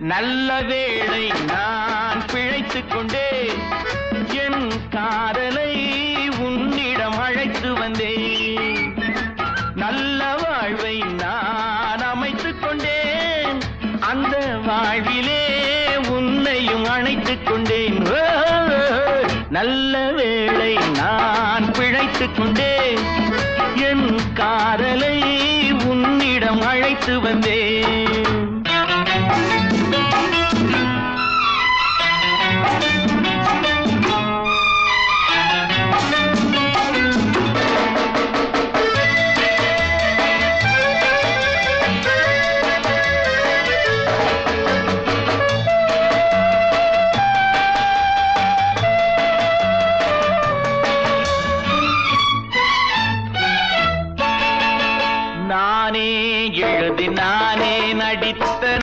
நல்ல வேளை நான் பிழைத்துக் கொண்டேன் என் காதலை உன்னிடம் அழைத்து வந்தேன் நல்ல வாழ்வை நான் அமைத்துக் கொண்டேன் அந்த வாழ்விலே உன்னையும் அணைத்துக் கொண்டேன் நல்ல வேளை நான் பிழைத்துக் கொண்டேன் என் காதலை உன்னிடம் அழைத்து வந்தேன்